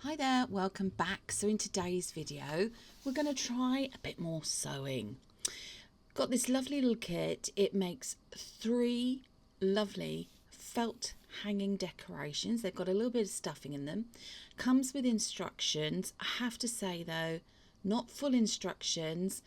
Hi there, welcome back. So in today's video we're going to try a bit more sewing. Got this lovely little kit. It makes 3 lovely felt hanging decorations. They've got a little bit of stuffing in them. Comes with instructions. I have to say though, not full instructions,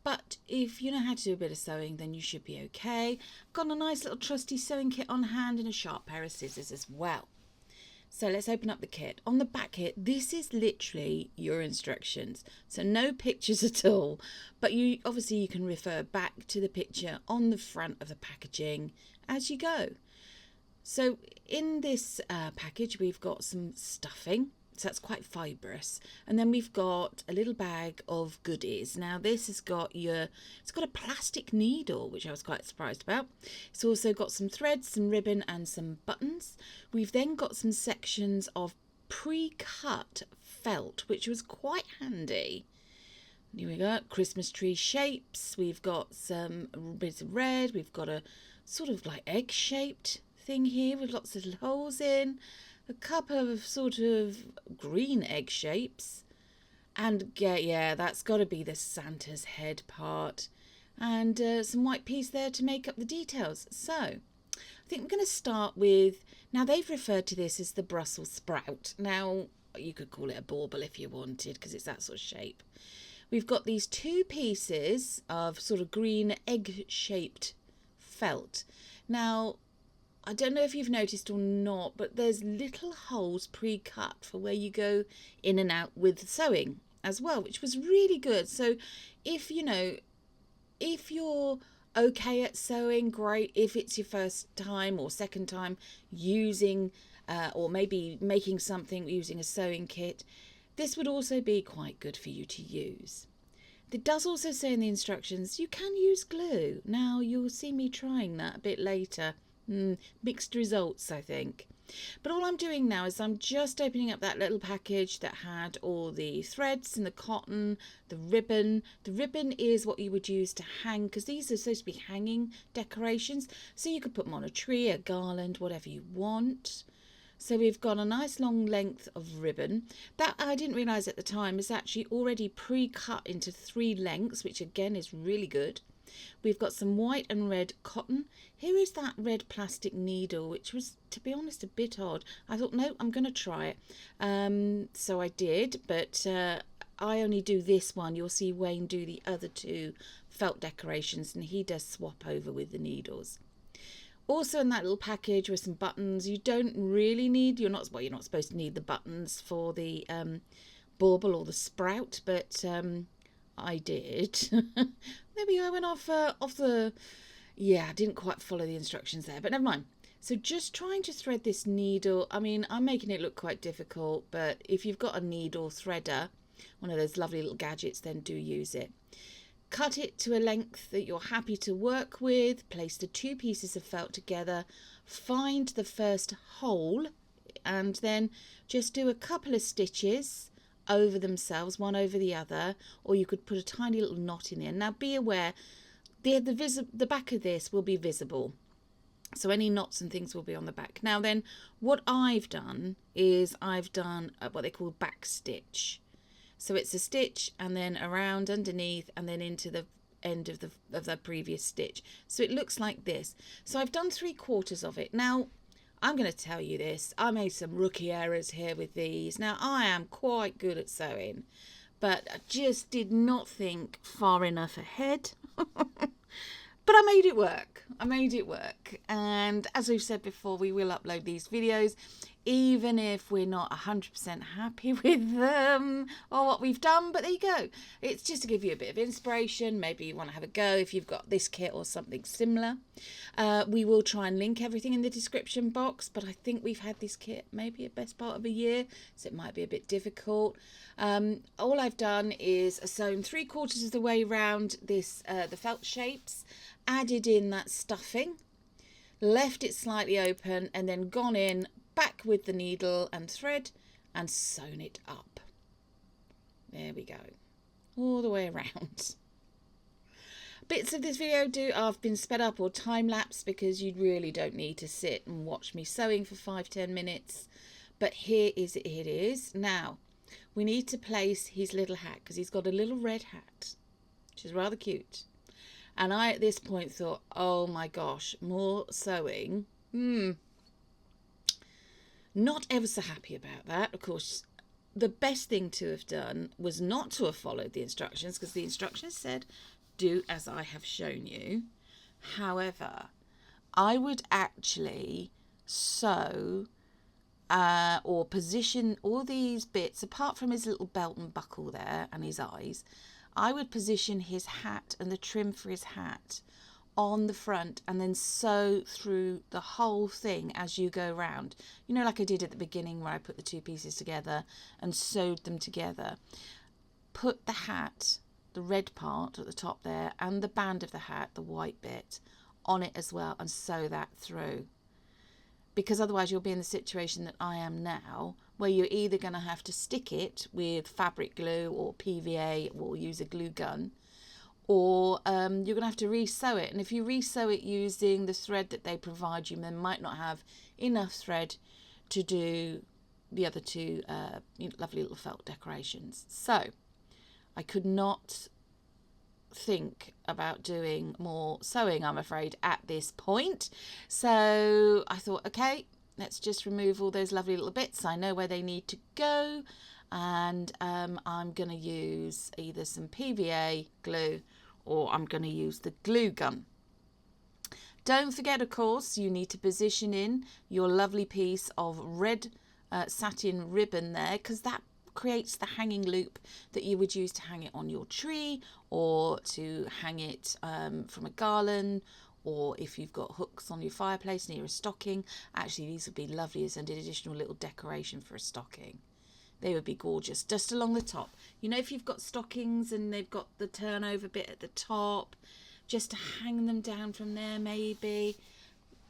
but if you know how to do a bit of sewing then you should be okay. Got a nice little trusty sewing kit on hand and a sharp pair of scissors as well. So let's open up the kit. On the back kit, this is literally your instructions. So no pictures at all, but you can refer back to the picture on the front of the packaging as you go. So in this package, we've got some stuffing. So that's quite fibrous. And then we've got a little bag of goodies. Now this has got it's got a plastic needle, which I was quite surprised about. It's also got some threads, some ribbon and some buttons. We've then got some sections of pre-cut felt, which was quite handy. Here we go, Christmas tree shapes. We've got some bits of red. We've got a sort of like egg-shaped thing here with lots of little holes in. A couple of sort of green egg shapes, and yeah, that's got to be the Santa's head part, and some white piece there to make up the details. So I think we're going to start with, now they've referred to this as the Brussels sprout. Now you could call it a bauble if you wanted, because it's that sort of shape. We've got these 2 pieces of sort of green egg shaped felt. Now I don't know if you've noticed or not, but there's little holes pre-cut for where you go in and out with sewing as well, which was really good. So if you're okay at sewing, great. If it's your first time or second time using or maybe making something using a sewing kit, this would also be quite good for you to use. It does also say in the instructions you can use glue. Now you'll see me trying that a bit later. Mixed results, I think. But all I'm doing now is I'm just opening up that little package that had all the threads and the cotton, the ribbon. The ribbon is what you would use to hang, because these are supposed to be hanging decorations. So you could put them on a tree, a garland, whatever you want. So we've got a nice long length of ribbon. That I didn't realise at the time is actually already pre-cut into 3 lengths, which again is really good. We've got some white and red cotton. Here is that red plastic needle, which was, to be honest, a bit odd. I thought, no, I'm going to try it. So I did, but I only do this one. You'll see Wayne do the other 2 felt decorations, and he does swap over with the needles. Also in that little package were some buttons. You don't really need, you're not supposed to need the buttons for the bauble or the sprout, but I did. Maybe I went off the, yeah, I didn't quite follow the instructions there, but never mind. So just trying to thread this needle. I mean, I'm making it look quite difficult, but if you've got a needle threader, one of those lovely little gadgets, then do use it. Cut it to a length that you're happy to work with. Place the 2 pieces of felt together. Find the first hole and then just do a couple of stitches over themselves, one over the other, or you could put a tiny little knot in there. Now be aware, the back of this will be visible, so any knots and things will be on the back. Now then, what I've done is I've done what they call back stitch. So it's a stitch and then around underneath and then into the end of the previous stitch. So it looks like this. So I've done 3/4 of it. Now I'm going to tell you this, I made some rookie errors here with these. Now I am quite good at sewing, but I just did not think far enough ahead. But I made it work. And as we've said before, we will upload these videos even if we're not 100% happy with them or what we've done. But there you go. It's just to give you a bit of inspiration. Maybe you want to have a go if you've got this kit or something similar. We will try and link everything in the description box, but I think we've had this kit maybe a best part of a year, so it might be a bit difficult. All I've done is sewn 3/4 of the way around this the felt shapes, added in that stuffing, left it slightly open, and then gone in back with the needle and thread and sewn it up. There we go, all the way around. Bits of this video have been sped up or time lapsed because you really don't need to sit and watch me sewing for 5-10 minutes. But here is it is. Now, we need to place his little hat because he's got a little red hat, which is rather cute. And I, at this point, thought, oh my gosh, more sewing. Not ever so happy about that. Of course, the best thing to have done was not to have followed the instructions, because the instructions said, do as I have shown you. However, I would actually sew or position all these bits, apart from his little belt and buckle there and his eyes, I would position his hat and the trim for his hat on the front and then sew through the whole thing as you go round. You know, like I did at the beginning where I put the two pieces together and sewed them together. Put the hat, the red part at the top there, and the band of the hat, the white bit, on it as well, and sew that through. Because otherwise you'll be in the situation that I am now, where you're either going to have to stick it with fabric glue or PVA or use a glue gun, or you're going to have to re-sew it. And if you re-sew it using the thread that they provide you, then might not have enough thread to do the other two lovely little felt decorations. So I could not think about doing more sewing, I'm afraid, at this point. So I thought, okay, let's just remove all those lovely little bits. I know where they need to go, and I'm going to use either some PVA glue or I'm going to use the glue gun. Don't forget, of course, you need to position in your lovely piece of red satin ribbon there, because that creates the hanging loop that you would use to hang it on your tree, or to hang it from a garland, or if you've got hooks on your fireplace near a stocking. Actually, these would be lovely as an additional little decoration for a stocking. They would be gorgeous, just along the top. You know, if you've got stockings and they've got the turnover bit at the top, just to hang them down from there maybe.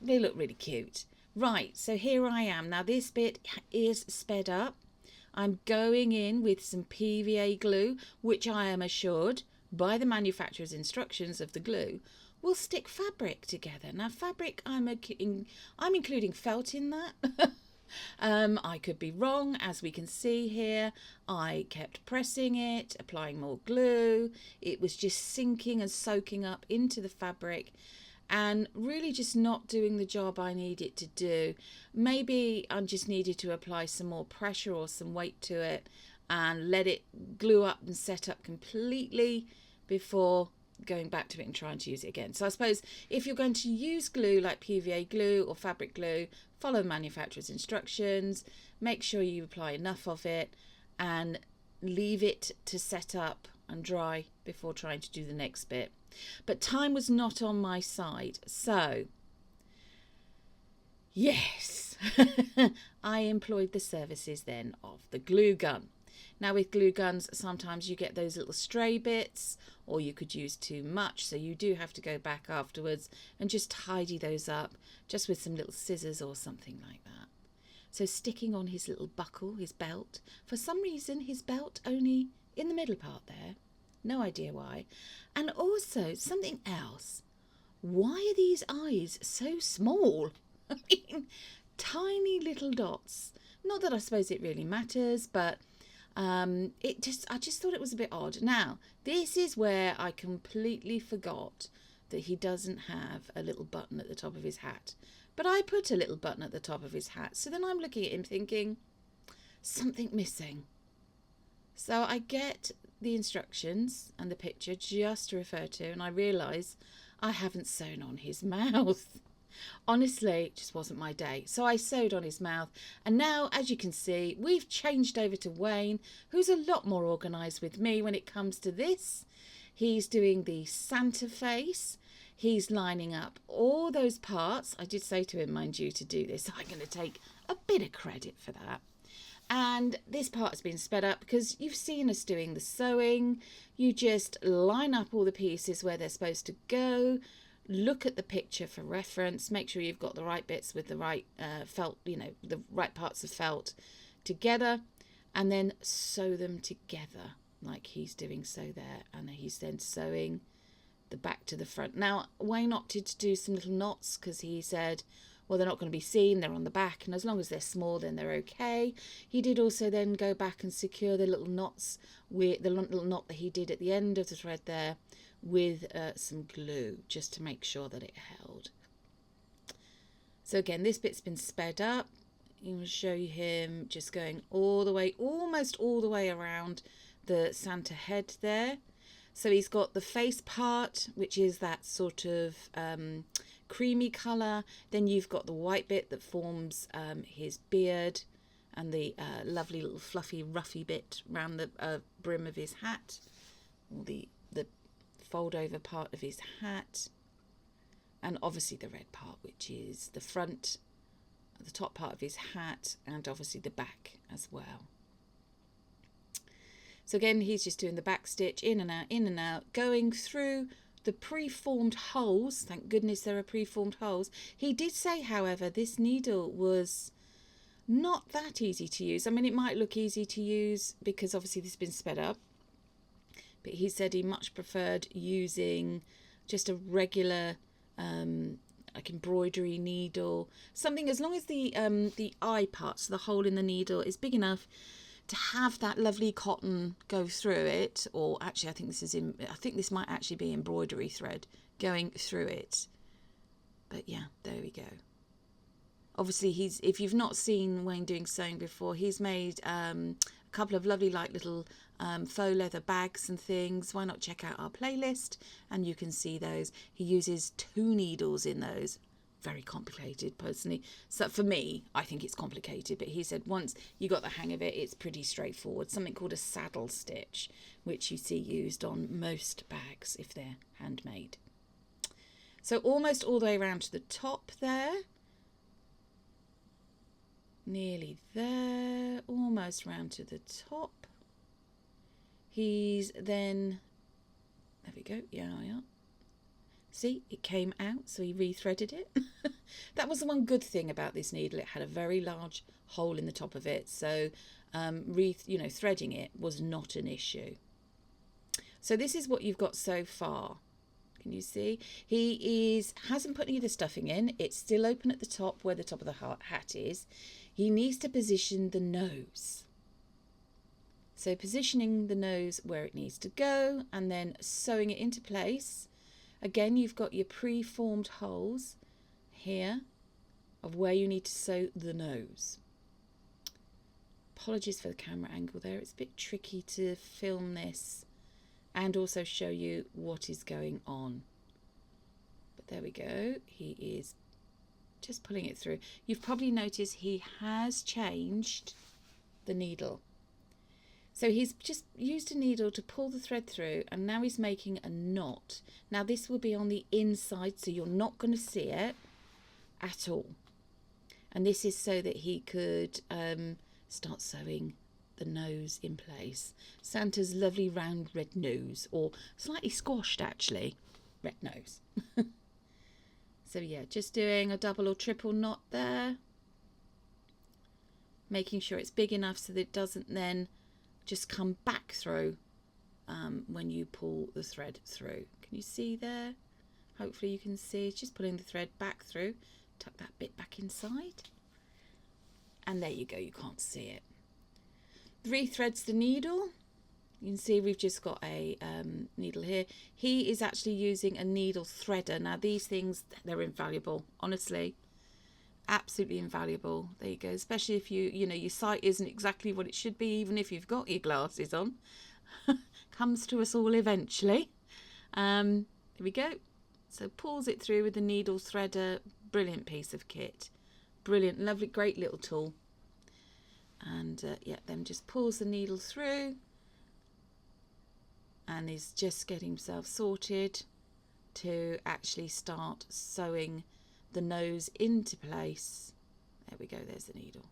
They look really cute. Right, so here I am. Now this bit is sped up. I'm going in with some PVA glue, which I am assured by the manufacturer's instructions of the glue will stick fabric together. Now fabric, I'm including felt in that. I could be wrong, as we can see here. I kept pressing it, applying more glue. It was just sinking and soaking up into the fabric and really just not doing the job I need it to do. Maybe I just needed to apply some more pressure or some weight to it and let it glue up and set up completely before going back to it and trying to use it again. So I suppose if you're going to use glue like PVA glue or fabric glue, follow the manufacturer's instructions, make sure you apply enough of it and leave it to set up and dry before trying to do the next bit. But time was not on my side, so yes, I employed the services then of the glue gun. Now with glue guns, sometimes you get those little stray bits, or you could use too much, so you do have to go back afterwards and just tidy those up, just with some little scissors or something like that. So sticking on his little buckle, his belt, for some reason his belt only in the middle part there, no idea why. And also something else, why are these eyes so small? I mean, tiny little dots. Not that I suppose it really matters, but I just thought it was a bit odd. Now, this is where I completely forgot that he doesn't have a little button at the top of his hat. But I put a little button at the top of his hat. So then I'm looking at him thinking, something missing. So I get the instructions and the picture just to refer to, and I realise I haven't sewn on his mouth. Honestly, it just wasn't my day. So I sewed on his mouth, and now, as you can see, we've changed over to Wayne, who's a lot more organised with me when it comes to this. He's doing the Santa face. He's lining up all those parts. I did say to him, mind you, to do this. So I'm going to take a bit of credit for that. And this part has been sped up because you've seen us doing the sewing. You just line up all the pieces where they're supposed to go. Look at the picture for reference, make sure you've got the right bits with the right felt, you know, the right parts of felt together, and then sew them together like he's doing so there. And he's then sewing the back to the front. Now, Wayne opted to do some little knots because he said, well, they're not going to be seen, they're on the back, and as long as they're small, then they're okay. He did also then go back and secure the little knots with the little knot that he did at the end of the thread there with some glue, just to make sure that it held. So again, this bit's been sped up. I'm going to show you him just going all the way, almost all the way around the Santa head there. So he's got the face part, which is that sort of creamy colour. Then you've got the white bit that forms his beard, and the lovely little fluffy ruffy bit around the brim of his hat, or the fold over part of his hat, and obviously the red part, which is the front, the top part of his hat, and obviously the back as well. So again, he's just doing the back stitch, in and out, going through the pre-formed holes. Thank goodness there are pre-formed holes. He did say, however, this needle was not that easy to use. I mean, it might look easy to use because obviously this has been sped up, but he said he much preferred using just a regular like embroidery needle, something, as long as the eye part, so the hole in the needle, is big enough to have that lovely cotton go through it. Or actually, I think this might actually be embroidery thread going through it. But yeah, there we go. Obviously, if you've not seen Wayne doing sewing before, he's made a couple of lovely like little faux leather bags and things. Why not check out our playlist and you can see those. He uses 2 needles in those. Very complicated, personally. So for me, I think it's complicated, but he said once you got the hang of it, it's pretty straightforward. Something called a saddle stitch, which you see used on most bags if they're handmade. So almost all the way around to the top there. Nearly there, almost round to the top. He's then, there we go, yeah. See, it came out, so he rethreaded it. That was the one good thing about this needle. It had a very large hole in the top of it, so threading it was not an issue. So this is what you've got so far. Can you see? He hasn't put any of the stuffing in. It's still open at the top where the top of the hat is. He needs to position the nose. So positioning the nose where it needs to go and then sewing it into place. Again, you've got your pre-formed holes here of where you need to sew the nose. Apologies for the camera angle there. It's a bit tricky to film this and also show you what is going on. But there we go. He is just pulling it through. You've probably noticed he has changed the needle. So he's just used a needle to pull the thread through, and now he's making a knot. Now this will be on the inside, so you're not going to see it at all. And this is so that he could start sewing the nose in place. Santa's lovely round red nose, or slightly squashed actually, red nose. So yeah, just doing a double or triple knot there. Making sure it's big enough so that it doesn't then just come back through when you pull the thread through. Can you see there? Hopefully you can see. It's just pulling the thread back through. Tuck that bit back inside. And there you go, you can't see it. Rethreads the needle. You can see we've just got a needle here. He is actually using a needle threader. Now these things, they're invaluable, honestly. Absolutely invaluable. There you go. Especially if your sight isn't exactly what it should be, even if you've got your glasses on. Comes to us all eventually. Here we go. So pulls it through with the needle threader. Brilliant piece of kit. Brilliant, lovely, great little tool. And yeah, then just pulls the needle through. And is just getting himself sorted to actually start sewing the nose into place. There we go, there's the needle.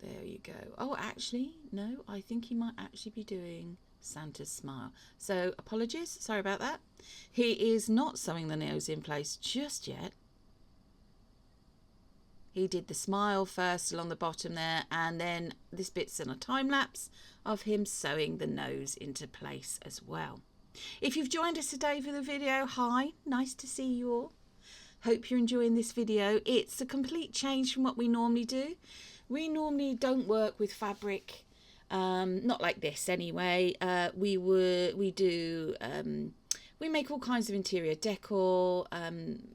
There you go. Oh, actually, no, I think he might actually be doing Santa's smile. So apologies, sorry about that. He is not sewing the nose in place just yet. He did the smile first along the bottom there, and then this bit's in a time lapse of him sewing the nose into place as well. If you've joined us today for the video, hi, nice to see you all. Hope you're enjoying this video. It's a complete change from what we normally do. We normally don't work with fabric, not like this anyway. We make all kinds of interior decor,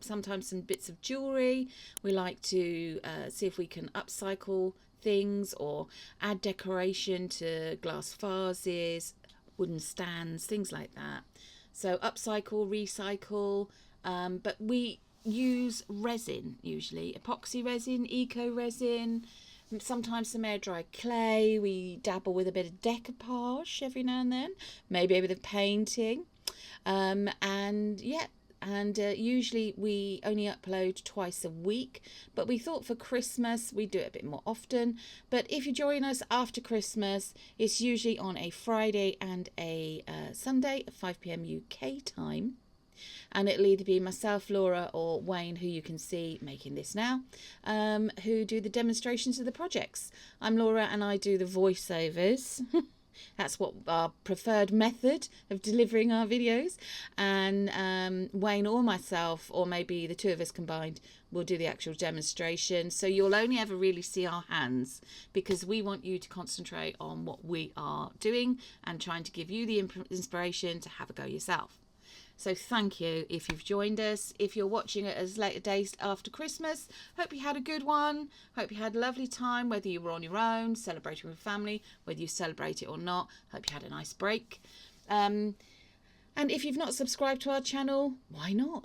sometimes some bits of jewellery. We like to see if we can upcycle things or add decoration to glass vases, wooden stands, things like that. So upcycle, recycle, but we use resin usually, epoxy resin, eco resin, sometimes some air dry clay. We dabble with a bit of decoupage every now and then, maybe a bit of painting, usually we only upload twice a week, but we thought for Christmas we'd do it a bit more often. But if you join us after Christmas, it's usually on a Friday and a Sunday at 5 p.m. UK time. And it'll either be myself, Laura, or Wayne, who you can see making this now, who do the demonstrations of the projects. I'm Laura and I do the voiceovers. That's what our preferred method of delivering our videos. And Wayne or myself, or maybe the two of us combined, will do the actual demonstration. So you'll only ever really see our hands, because we want you to concentrate on what we are doing and trying to give you the inspiration to have a go yourself. So thank you if you've joined us. If you're watching it as later days after Christmas, hope you had a good one. Hope you had a lovely time, whether you were on your own, celebrating with family, whether you celebrate it or not. Hope you had a nice break. And if you've not subscribed to our channel, why not?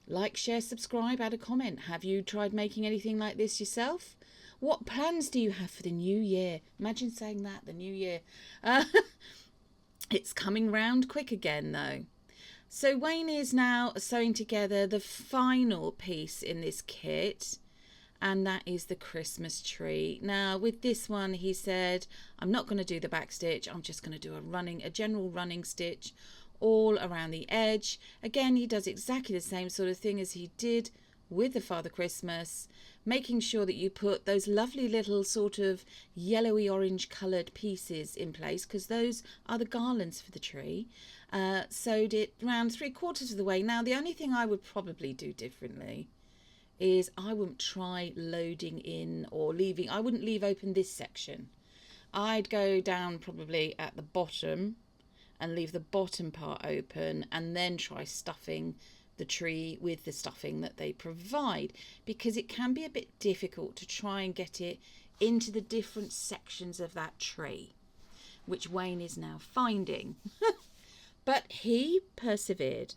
Like, share, subscribe, add a comment. Have you tried making anything like this yourself? What plans do you have for the new year? Imagine saying that, the new year. It's coming round quick again though. So Wayne is now sewing together the final piece in this kit, and that is the Christmas tree. Now with this one, he said, I'm not going to do the back stitch, I'm just going to do a general running stitch all around the edge. Again, he does exactly the same sort of thing as he did with the Father Christmas, making sure that you put those lovely little sort of yellowy orange coloured pieces in place, because those are the garlands for the tree. Sewed it around 3/4 of the way. Now the only thing I would probably do differently is I wouldn't try loading in or leaving. I wouldn't leave open this section. I'd go down probably at the bottom and leave the bottom part open, and then try stuffing the tree with the stuffing that they provide, because it can be a bit difficult to try and get it into the different sections of that tree, which Wayne is now finding. But he persevered.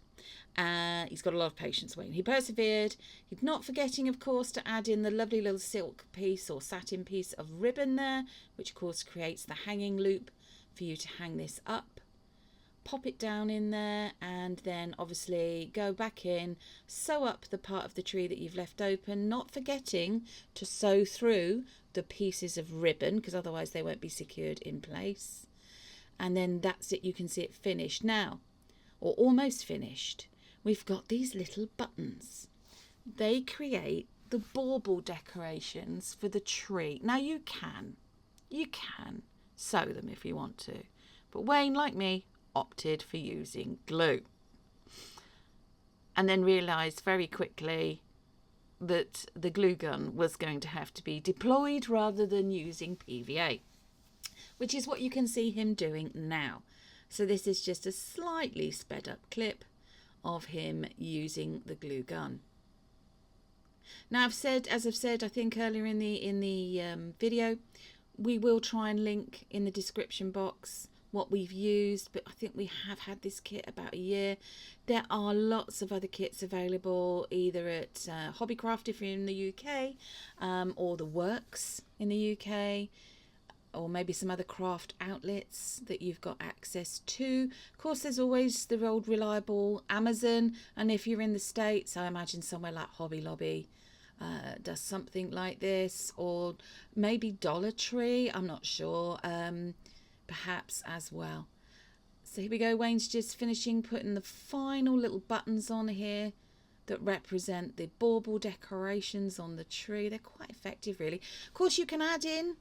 He's got a lot of patience, Wayne. He persevered. He's not forgetting, of course, to add in the lovely little silk piece or satin piece of ribbon there, which of course creates the hanging loop for you to hang this up. Pop it down in there, and then obviously go back in, sew up the part of the tree that you've left open, not forgetting to sew through the pieces of ribbon, because otherwise they won't be secured in place. And then that's it, you can see it finished now, or almost finished. We've got these little buttons. They create the bauble decorations for the tree. Now you can sew them if you want to, but Wayne, like me, opted for using glue, and then realised very quickly that the glue gun was going to have to be deployed rather than using PVA, which is what you can see him doing now. So this is just a slightly sped up clip of him using the glue gun. Now as I've said, I think earlier in the video, we will try and link in the description box what we've used, but I think we have had this kit about a year. There are lots of other kits available, either at Hobbycraft if you're in the UK, or the Works in the UK, or maybe some other craft outlets that you've got access to. Of course, there's always the old reliable Amazon, and if you're in the States, I imagine somewhere like Hobby Lobby does something like this, or maybe Dollar Tree, I'm not sure, perhaps as well. So here we go, Wayne's just finishing putting the final little buttons on here that represent the bauble decorations on the tree. They're quite effective, really. Of course, you can add in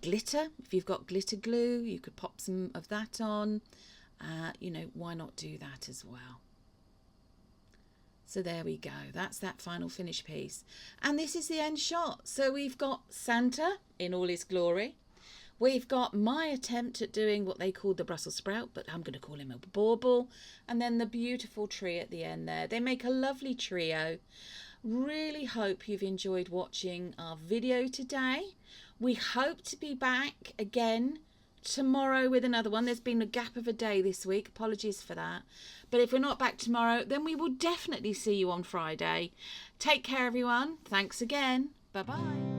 glitter. If you've got glitter glue, you could pop some of that on. you know, why not do that as well? So there we go. That's that final finished piece. And this is the end shot. So we've got Santa in all his glory. We've got my attempt at doing what they called the Brussels sprout, but I'm going to call him a bauble. And then the beautiful tree at the end there. They make a lovely trio. Really hope you've enjoyed watching our video today. We hope to be back again tomorrow with another one. There's been a gap of a day this week. Apologies for that. But if we're not back tomorrow, then we will definitely see you on Friday. Take care, everyone. Thanks again. Bye-bye.